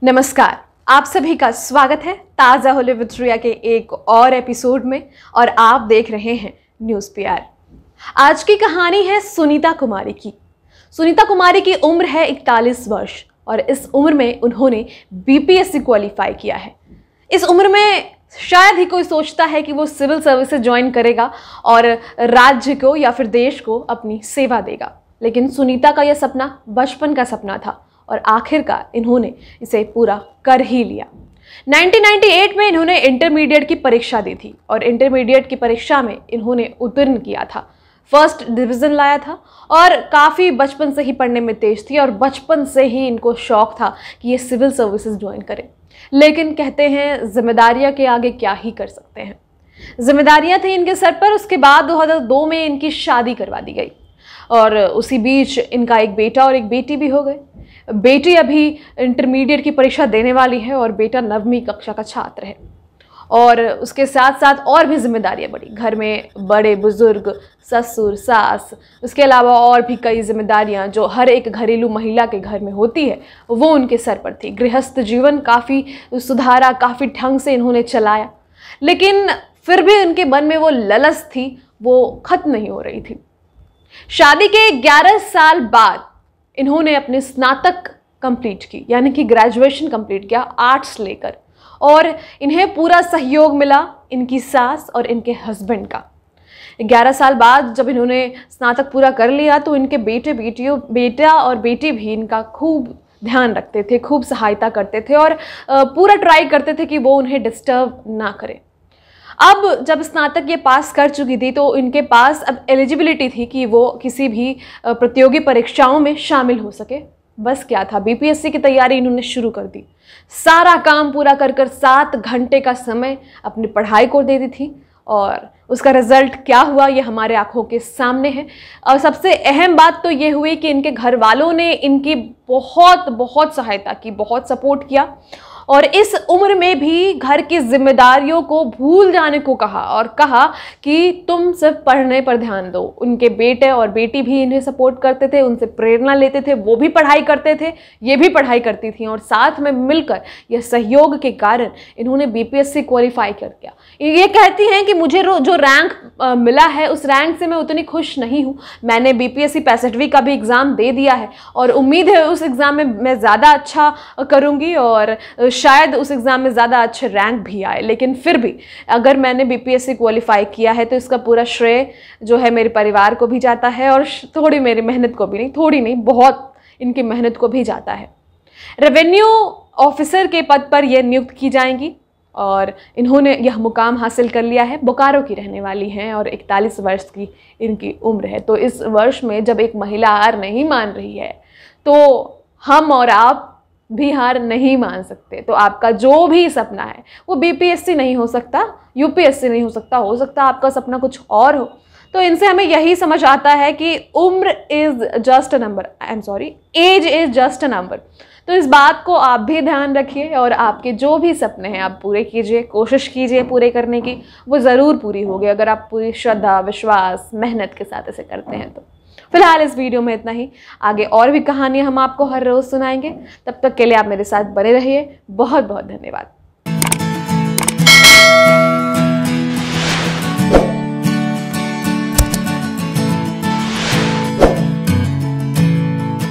नमस्कार, आप सभी का स्वागत है ताज़ा हॉलीवुड रिया के एक और एपिसोड में और आप देख रहे हैं न्यूज़ पीआर। आज की कहानी है सुनीता कुमारी की। सुनीता कुमारी की उम्र है 41 वर्ष और इस उम्र में उन्होंने बीपीएससी क्वालिफाई किया है। इस उम्र में शायद ही कोई सोचता है कि वो सिविल सर्विसेज ज्वाइन करेगा और राज्य को या फिर देश को अपनी सेवा देगा, लेकिन सुनीता का यह सपना बचपन का सपना था और आखिरकार इन्होंने इसे पूरा कर ही लिया। 1998 में इन्होंने इंटरमीडिएट की परीक्षा दी थी और इंटरमीडिएट की परीक्षा में इन्होंने उत्तीर्ण किया था, फर्स्ट डिवीज़न लाया था और काफ़ी बचपन से ही पढ़ने में तेज थी और बचपन से ही इनको शौक था कि ये सिविल सर्विसेज ज्वाइन करें। लेकिन कहते हैं जिम्मेदारियां के आगे क्या ही कर सकते हैं। जिम्मेदारियां थी इनके सर पर। उसके बाद 2002 में इनकी शादी करवा दी गई और उसी बीच इनका एक बेटा और एक बेटी भी हो गए। बेटी अभी इंटरमीडिएट की परीक्षा देने वाली है और बेटा 9वीं कक्षा का छात्र है। और उसके साथ साथ और भी जिम्मेदारियां बढ़ी। घर में बड़े बुजुर्ग, ससुर, सास, उसके अलावा और भी कई जिम्मेदारियां जो हर एक घरेलू महिला के घर में होती है वो उनके सर पर थी। गृहस्थ जीवन काफ़ी सुधारा, काफ़ी ढंग से इन्होंने चलाया, लेकिन फिर भी उनके मन में वो ललच थी, वो खत्म नहीं हो रही थी। शादी के 11 साल बाद इन्होंने अपने स्नातक कंप्लीट की, यानी कि ग्रेजुएशन कंप्लीट किया आर्ट्स लेकर, और इन्हें पूरा सहयोग मिला इनकी सास और इनके हस्बैंड का। 11 साल बाद जब इन्होंने स्नातक पूरा कर लिया तो इनके बेटा और बेटी भी इनका खूब ध्यान रखते थे, खूब सहायता करते थे और पूरा ट्राई करते थे कि वो उन्हें डिस्टर्ब ना करें। अब जब स्नातक ये पास कर चुकी थी तो इनके पास अब एलिजिबिलिटी थी कि वो किसी भी प्रतियोगी परीक्षाओं में शामिल हो सके। बस क्या था, बीपीएससी की तैयारी इन्होंने शुरू कर दी। सारा काम पूरा कर 7 घंटे का समय अपनी पढ़ाई को दे दी थी और उसका रिजल्ट क्या हुआ ये हमारे आंखों के सामने है। और सबसे अहम बात तो ये हुई कि इनके घर वालों ने इनकी बहुत सहायता की, बहुत सपोर्ट किया और इस उम्र में भी घर की जिम्मेदारियों को भूल जाने को कहा और कहा कि तुम सिर्फ पढ़ने पर ध्यान दो। उनके बेटे और बेटी भी इन्हें सपोर्ट करते थे, उनसे प्रेरणा लेते थे, वो भी पढ़ाई करते थे, ये भी पढ़ाई करती थी और साथ में मिलकर यह सहयोग के कारण इन्होंने बीपीएससी क्वालिफाई कर दिया। ये कहती हैं कि मुझे जो रैंक मिला है उस रैंक से मैं उतनी खुश नहीं हूँ। मैंने बीपीएससी 65वीं का भी एग्ज़ाम दे दिया है और उम्मीद है उस एग्ज़ाम में मैं ज़्यादा अच्छा करूँगी और शायद उस एग्ज़ाम में ज़्यादा अच्छे रैंक भी आए। लेकिन फिर भी अगर मैंने बीपीएससी क्वालिफाई किया है तो इसका पूरा श्रेय जो है मेरे परिवार को भी जाता है और थोड़ी मेरी मेहनत को भी नहीं, थोड़ी नहीं, बहुत इनकी मेहनत को भी जाता है। रेवेन्यू ऑफिसर के पद पर यह नियुक्त की जाएंगी और इन्होंने यह मुकाम हासिल कर लिया है। बोकारो की रहने वाली हैं और 41 वर्ष की इनकी उम्र है। तो इस वर्ष में जब एक महिला हार नहीं मान रही है तो हम और आप भी हार नहीं मान सकते। तो आपका जो भी सपना है वो बीपीएससी नहीं हो सकता, यूपीएससी नहीं हो सकता आपका सपना कुछ और हो। तो इनसे हमें यही समझ आता है कि उम्र is just a number, age is just a number. तो इस बात को आप भी ध्यान रखिए और आपके जो भी सपने हैं आप पूरे कीजिए, कोशिश कीजिए पूरे करने की, वो ज़रूर पूरी होगी अगर आप पूरी श्रद्धा, विश्वास, मेहनत के साथ इसे करते हैं। तो फिलहाल इस वीडियो में इतना ही। आगे और भी कहानियां हम आपको हर रोज़ सुनाएंगे। तब तक के लिए आप मेरे साथ बने रहिए। बहुत बहुत धन्यवाद।